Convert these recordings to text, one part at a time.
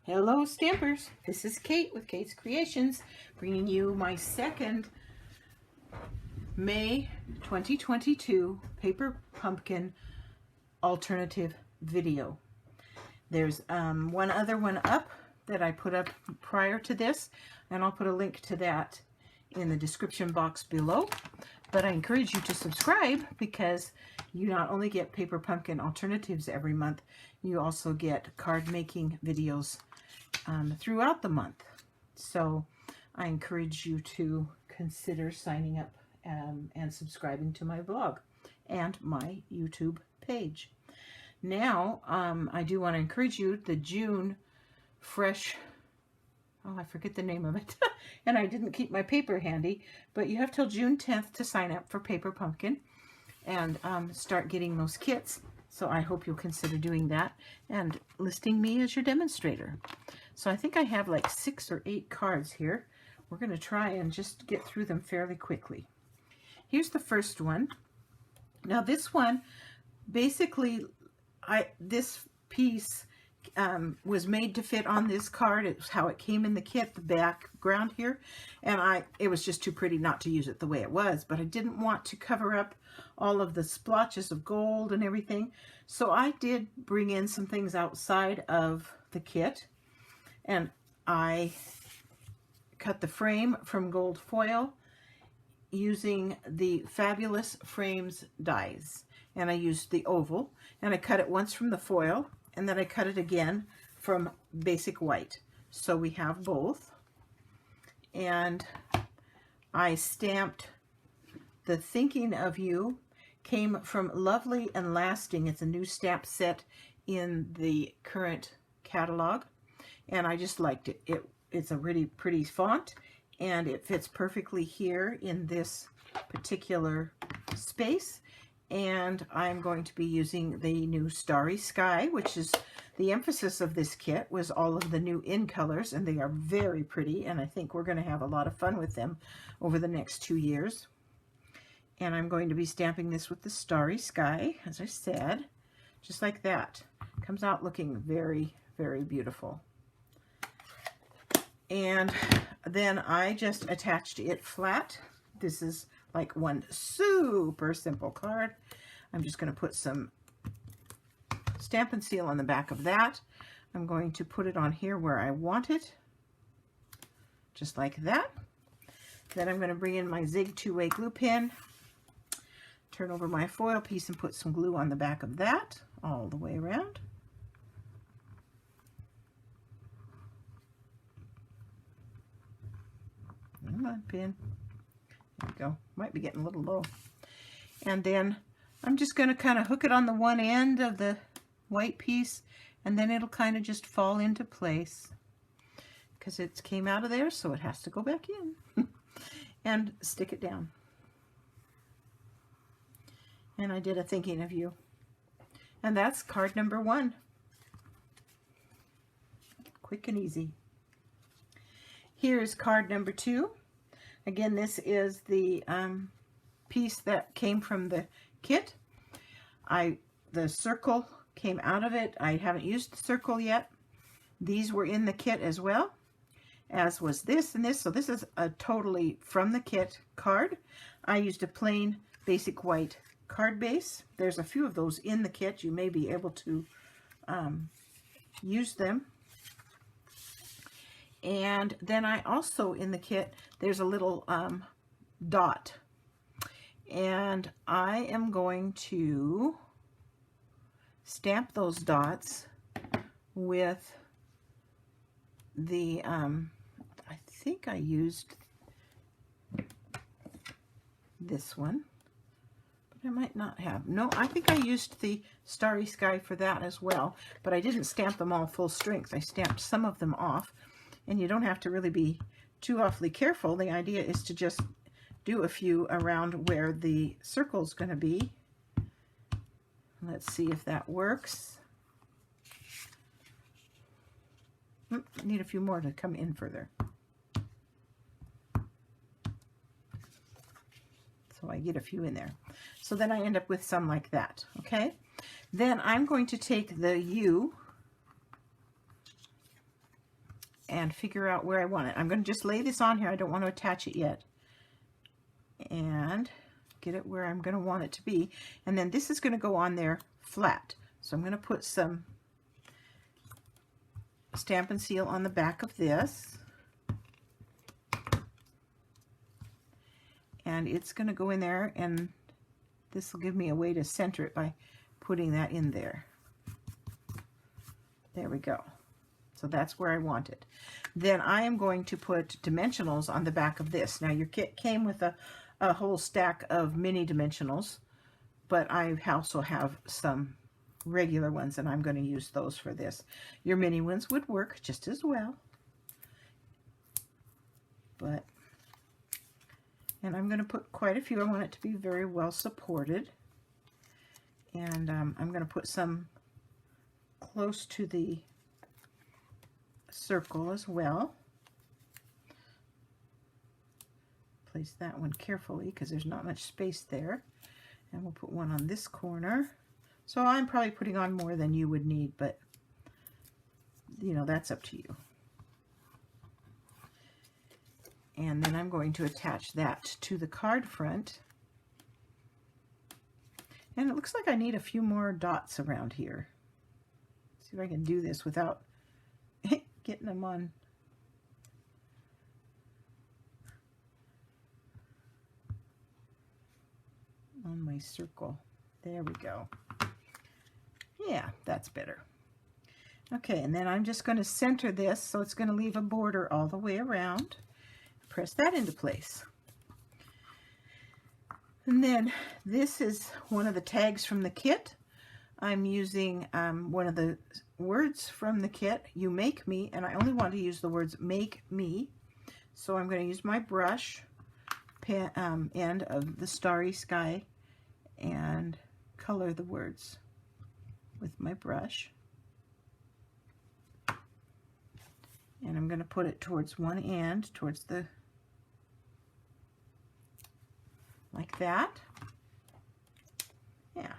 Hello Stampers, this is Kate with Kate's Creations, bringing you my second May 2022 Paper Pumpkin alternative video. There's one other one up that I put up prior to this, and I'll put a link to that in the description box below. But I encourage you to subscribe because you not only get Paper Pumpkin alternatives every month, you also get card making videos throughout the month. So I encourage you to consider signing up and subscribing to my blog and my YouTube page. Now, I do want to encourage you, the June Fresh, oh, I forget the name of it, and I didn't keep my paper handy, but you have till June 10th to sign up for Paper Pumpkin and start getting those kits. So I hope you'll consider doing that and listing me as your demonstrator. So I think I have like 6 or 8 cards here. We're going to try and just get through them fairly quickly. Here's the first one. Now this one, basically, this piece was made to fit on this card. It's how it came in the kit, the background here, and it was just too pretty not to use it the way it was, but I didn't want to cover up all of the splotches of gold and everything, so I did bring in some things outside of the kit, and I cut the frame from gold foil using the Fabulous Frames dies, and I used the oval, and I cut it once from the foil, and then I cut it again from basic white. So we have both. And I stamped the Thinking of You, came from Lovely and Lasting. It's a new stamp set in the current catalog. And I just liked it. It's a really pretty font, and it fits perfectly here in this particular space. And I'm going to be using the new Starry Sky, which is the emphasis of this kit, was all of the new in colors, and they are very pretty, and I think we're going to have a lot of fun with them over the next 2 years. And I'm going to be stamping this with the Starry Sky, as I said, just like that. Comes out looking very, very beautiful. And then I just attached it flat. This is like one super simple card. I'm just going to put some Stampin' Seal on the back of that. I'm going to put it on here where I want it, just like that. Then I'm going to bring in my Zig 2-way glue pen, turn over my foil piece and put some glue on the back of that all the way around. Come on, pin. There we go. Might be getting a little low. And then I'm just going to kind of hook it on the one end of the white piece, and then it'll kind of just fall into place because it came out of there, so it has to go back in. And stick it down. And I did a Thinking of You. And that's card number 1. Quick and easy. Here's card number 2. Again, this is the piece that came from the kit. The circle came out of it. I haven't used the circle yet. These were in the kit as well, as was this and this. So this is a totally from the kit card. I used a plain basic white card base. There's a few of those in the kit. You may be able to use them. And then I also, in the kit, there's a little dot. And I am going to stamp those dots with the, I think I used this one, but I might not have. No, I think I used the Starry Sky for that as well, but I didn't stamp them all full strength. I stamped some of them off. And you don't have to really be too awfully careful. The idea is to just do a few around where the circle's going to be. Let's see if that works. I need a few more to come in further. So I get a few in there. So then I end up with some like that, okay? Then I'm going to take the U and figure out where I want it. I'm going to just lay this on here. I don't want to attach it yet. And get it where I'm going to want it to be. And then this is going to go on there flat. So I'm going to put some Stampin' Seal on the back of this. And it's going to go in there, and this will give me a way to center it by putting that in there. There we go. So that's where I want it. Then I am going to put dimensionals on the back of this. Now your kit came with a whole stack of mini dimensionals, but I also have some regular ones, and I'm going to use those for this. Your mini ones would work just as well. And I'm going to put quite a few. I want it to be very well supported. And I'm going to put some close to the circle as well. Place that one carefully because there's not much space there. And we'll put one on this corner. So I'm probably putting on more than you would need, but you know, that's up to you. And then I'm going to attach that to the card front. And it looks like I need a few more dots around here. See if I can do this without getting them on. On my circle. There we go. Yeah, that's better. Okay, and then I'm just going to center this so it's going to leave a border all the way around. Press that into place. And then this is one of the tags from the kit. I'm using one of the words from the kit, You Make Me, and I only want to use the words Make Me. So I'm going to use my brush end of the Starry Sky and color the words with my brush. And I'm going to put it towards one end, towards the, like that. Yeah.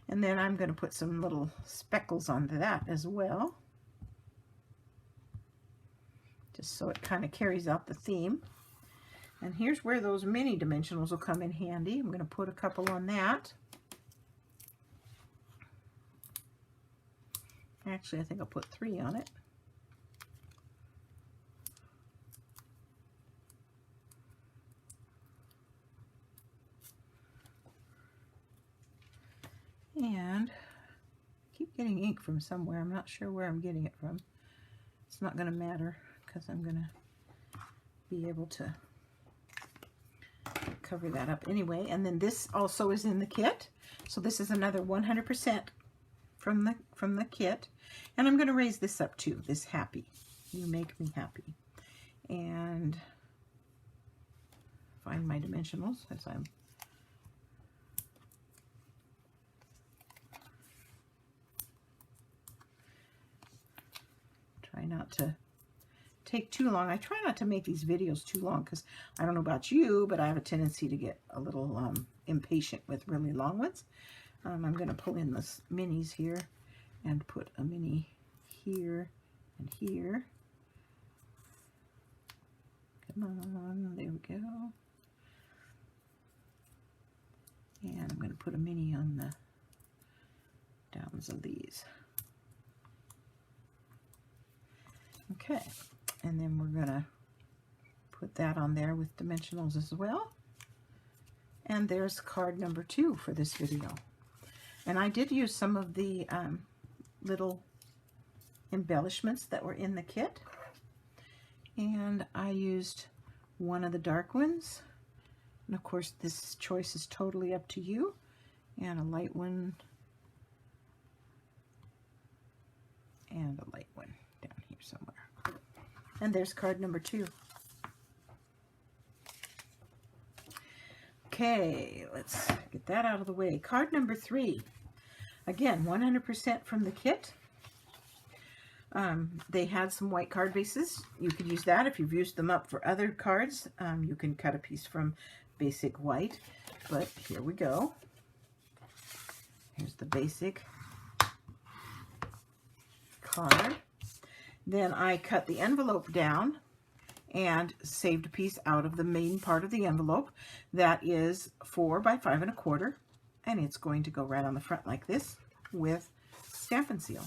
And then I'm going to put some little speckles onto that as well. Just so it kind of carries out the theme. And here's where those mini dimensionals will come in handy. I'm going to put a couple on that. Actually, I think I'll put 3 on it. And I keep getting ink from somewhere. I'm not sure where I'm getting it from. It's not going to matter because I'm going to be able to cover that up anyway. And then this also is in the kit. So this is another 100% from the kit. And I'm going to raise this up too, this happy. You Make Me Happy. And find my dimensionals as I'm try not to take too long. I try not to make these videos too long because I don't know about you, but I have a tendency to get a little impatient with really long ones. I'm going to pull in the minis here and put a mini here and here. Come on, there we go. And I'm going to put a mini on the downs of these. Okay, and then we're going to put that on there with dimensionals as well. And there's card number 2 for this video. And I did use some of the little embellishments that were in the kit. And I used one of the dark ones. And of course, this choice is totally up to you. And a light one. And a light one down here somewhere. And there's card number 2. Okay, let's get that out of the way. Card number 3. Again, 100% from the kit. They had some white card bases. You could use that if you've used them up for other cards. You can cut a piece from basic white. But here we go. Here's the basic card. Then I cut the envelope down and saved a piece out of the main part of the envelope that is 4 by 5 1/4, and it's going to go right on the front like this with Stampin' Seal.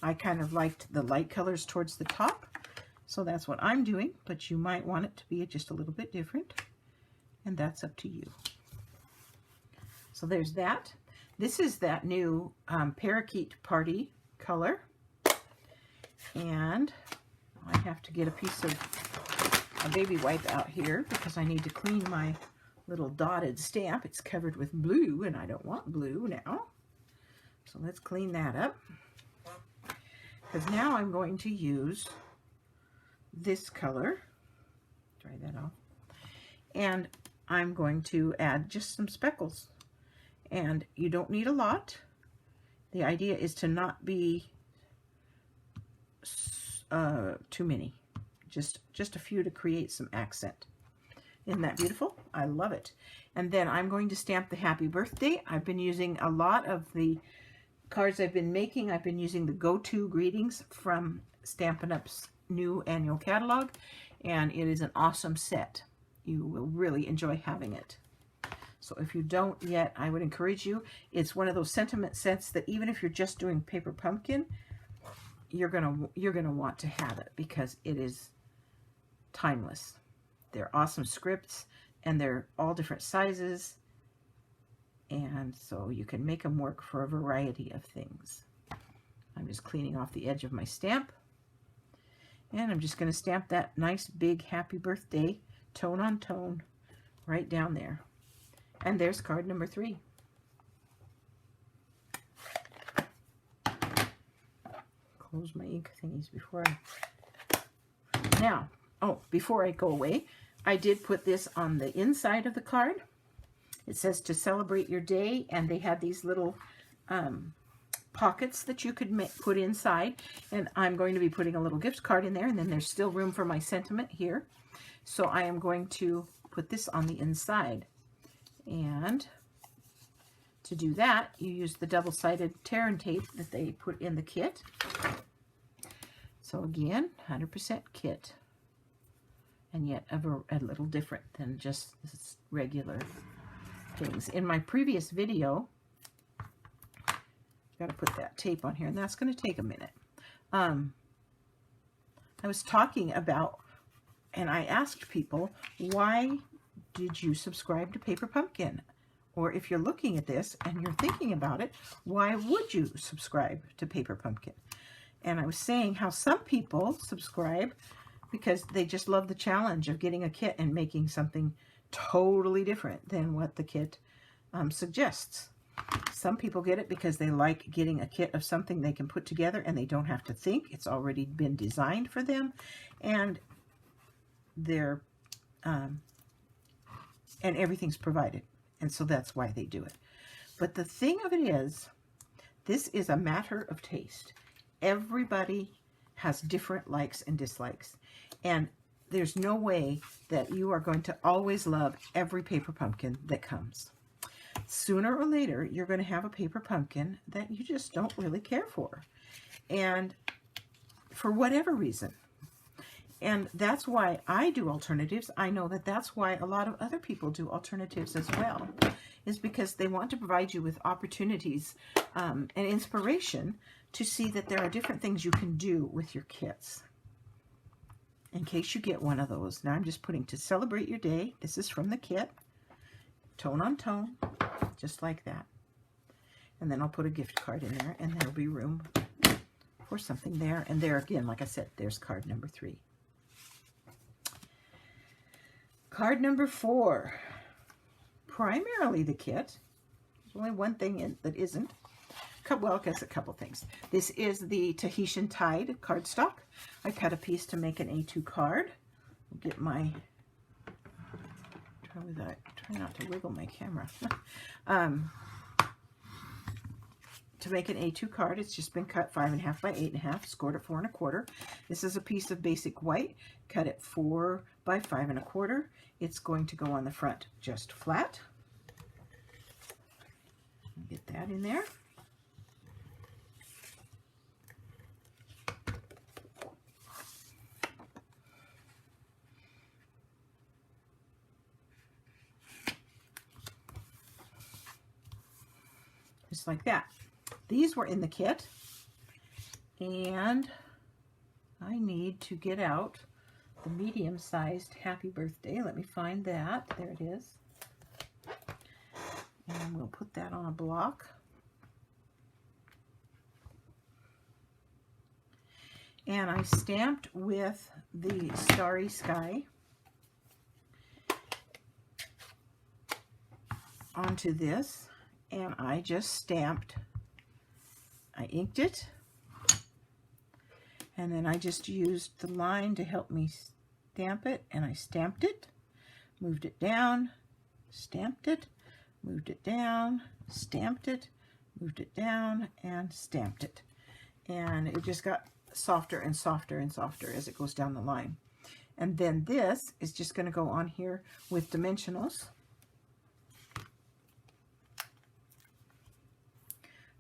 I kind of liked the light colors towards the top, so that's what I'm doing, but you might want it to be just a little bit different, and that's up to you. So there's that. This is that new Parakeet Party color, and I have to get a piece of a baby wipe out here because I need to clean my little dotted stamp. It's covered with blue, and I don't want blue now. So let's clean that up, because now I'm going to use this color. Dry that off. And I'm going to add just some speckles. And you don't need a lot. The idea is to not be too many. Just a few to create some accent. Isn't that beautiful? I love it. And then I'm going to stamp the happy birthday. I've been using a lot of the cards I've been making. I've been using the Go-To Greetings from Stampin' Up's new annual catalog, and it is an awesome set. You will really enjoy having it. So if you don't yet, I would encourage you. It's one of those sentiment sets that even if you're just doing Paper Pumpkin, you're gonna want to have it because it is timeless. They're awesome scripts, and they're all different sizes, and so you can make them work for a variety of things. I'm just cleaning off the edge of my stamp, and I'm just going to stamp that nice big happy birthday tone on tone right down there. And there's card number 3. Close my ink thingies before now, before I go away, I did put this on the inside of the card. It says to celebrate your day, and they had these little pockets that you could put inside, and I'm going to be putting a little gift card in there, and then there's still room for my sentiment here. So I am going to put this on the inside, and to do that, you use the double-sided tear and tape that they put in the kit. So again, 100% kit, and yet a little different than just this regular things. In my previous video, got to put that tape on here, and that's going to take a minute. I was talking about, and I asked people, why did you subscribe to Paper Pumpkin? Or if you're looking at this and you're thinking about it, why would you subscribe to Paper Pumpkin? And I was saying how some people subscribe because they just love the challenge of getting a kit and making something totally different than what the kit suggests. Some people get it because they like getting a kit of something they can put together and they don't have to think. It's already been designed for them, and they're and everything's provided, and so that's why they do it. But the thing of it is, this is a matter of taste. Everybody has different likes and dislikes, and there's no way that you are going to always love every Paper Pumpkin that comes. Sooner or later, you're going to have a Paper Pumpkin that you just don't really care for, and for whatever reason. And that's why I do alternatives. I know that that's why a lot of other people do alternatives as well, is because they want to provide you with opportunities and inspiration to see that there are different things you can do with your kits. In case you get one of those. Now I'm just putting to celebrate your day. This is from the kit. Tone on tone, just like that. And then I'll put a gift card in there, and there'll be room for something there. And there again, like I said, there's card number 3. Card number 4. Primarily the kit. There's only one thing in that isn't. Well, I guess a couple things. This is the Tahitian Tide cardstock. I cut a piece to make an A2 card. I'll get my... Try not to wiggle my camera. to make an A2 card. It's just been cut 5.5 by 8.5, scored at 4 1/4. This is a piece of basic white, cut at 4 by 5 1/4. It's going to go on the front just flat. Get that in there. Just like that. These were in the kit, and I need to get out the medium-sized Happy Birthday. Let me find that. There it is. And we'll put that on a block. And I stamped with the Starry Sky onto this, and I just stamped. I inked it, and then I just used the line to help me stamp it, and I stamped it, moved it down, stamped it, moved it down, stamped it, moved it down, and stamped it. And it just got softer and softer and softer as it goes down the line. And then this is just going to go on here with dimensionals.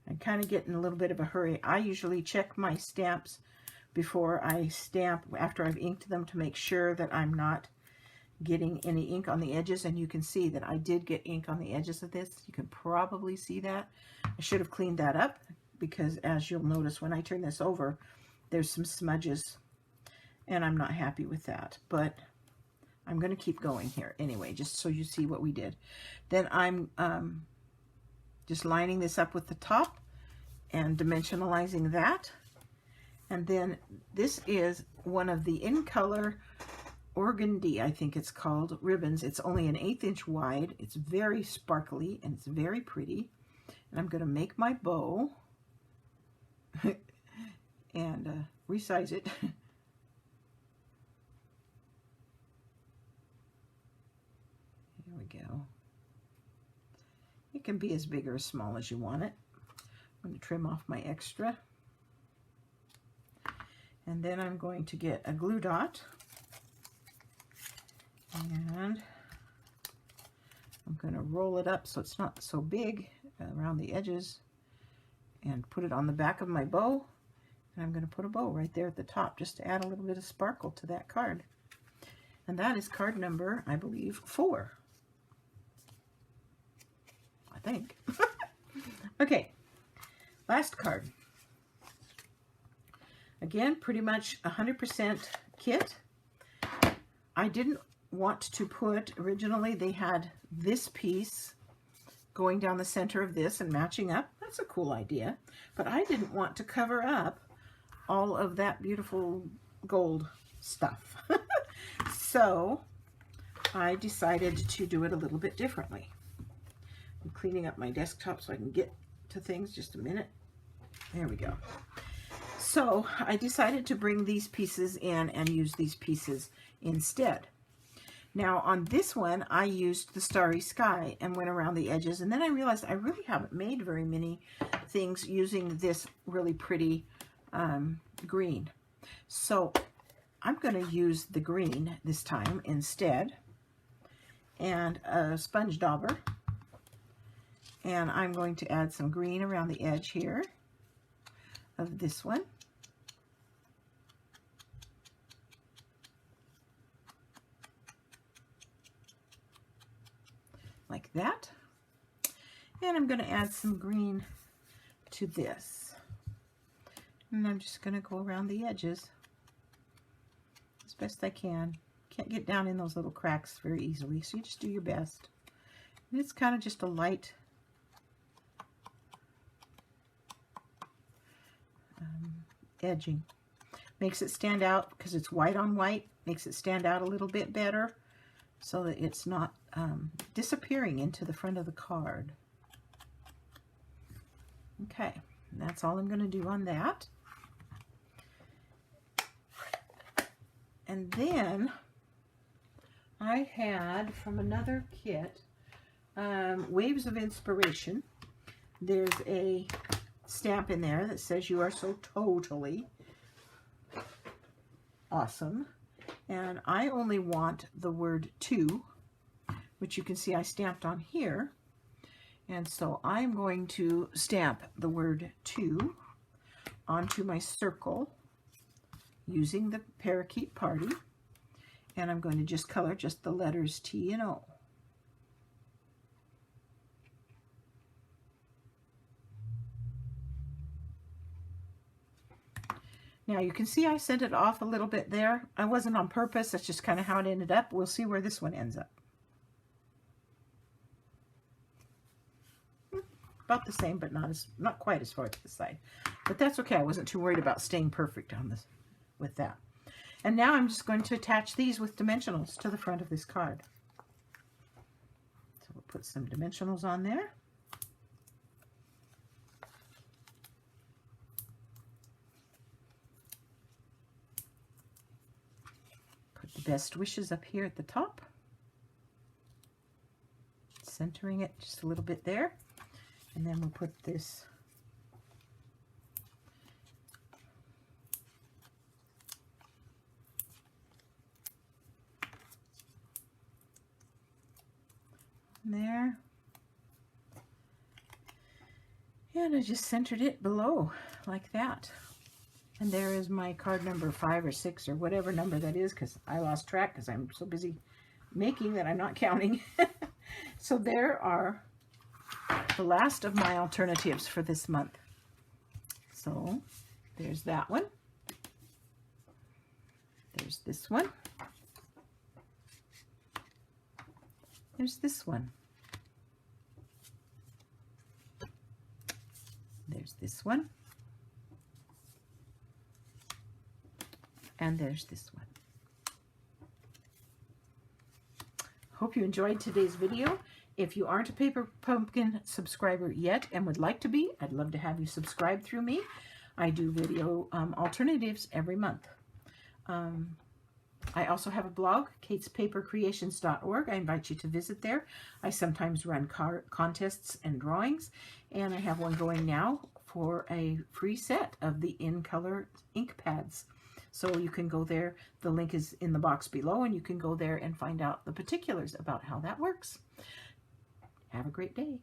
I'm kind of getting a little bit of a hurry. I usually check my stamps before I stamp, after I've inked them, to make sure that I'm not getting any ink on the edges. And you can see that I did get ink on the edges of this. You can probably see that. I should have cleaned that up, because as you'll notice when I turn this over, there's some smudges, and I'm not happy with that. But I'm going to keep going here anyway, just so you see what we did. Then I'm just lining this up with the top and dimensionalizing that. And then this is one of the In Color Organdy, I think it's called, ribbons. It's only an 1/8 inch wide. It's very sparkly and it's very pretty. And I'm going to make my bow and resize it. Here we go. It can be as big or as small as you want it. I'm going to trim off my extra. And then I'm going to get a glue dot. And I'm going to roll it up so it's not so big around the edges, and put it on the back of my bow. And I'm going to put a bow right there at the top just to add a little bit of sparkle to that card. And that is card number, I believe, 4. I think. Okay, last card. Again, pretty much 100% kit. I didn't want to put, originally they had this piece going down the center of this and matching up. That's a cool idea. But I didn't want to cover up all of that beautiful gold stuff. So I decided to do it a little bit differently. I'm cleaning up my desktop so I can get to things. Just a minute. There we go. So I decided to bring these pieces in and use these pieces instead. Now on this one, I used the Starry Sky and went around the edges, and then I realized I really haven't made very many things using this really pretty green. So I'm going to use the green this time instead, and a sponge dauber. And I'm going to add some green around the edge here of this one. Like that. And I'm going to add some green to this. And I'm just going to go around the edges as best I can. Can't get down in those little cracks very easily, so you just do your best. And it's kind of just a light edging. Makes it stand out because it's white on white. Makes it stand out a little bit better so that it's not disappearing into the front of the card. Okay, and that's all I'm going to do on that. And then I had from another kit, Waves of Inspiration. There's a stamp in there that says you are so totally awesome. And I only want the word to, which you can see I stamped on here. And so I'm going to stamp the word to onto my circle using the Parakeet Party. And I'm going to just color just the letters T and O. Now you can see I sent it off a little bit there. I wasn't on purpose. That's just kind of how it ended up. We'll see where this one ends up. About the same, but not quite as far to the side. But that's okay. I wasn't too worried about staying perfect on this with that. And now I'm just going to attach these with dimensionals to the front of this card. So we'll put some dimensionals on there. Put the best wishes up here at the top. Centering it just a little bit there. And then we'll put this there. And I just centered it below like that. And there is my card number 5 or 6 or whatever number that is, because I lost track because I'm so busy making that I'm not counting. So there are the last of my alternatives for this month. So there's that one. There's this one. There's this one. There's this one. And there's this one. Hope you enjoyed today's video. If you aren't a Paper Pumpkin subscriber yet and would like to be, I'd love to have you subscribe through me. I do video alternatives every month. I also have a blog, katespapercreations.org. I invite you to visit there. I sometimes run contests and drawings, and I have one going now for a free set of the In Color ink pads. So you can go there. The link is in the box below, and you can go there and find out the particulars about how that works. Have a great day.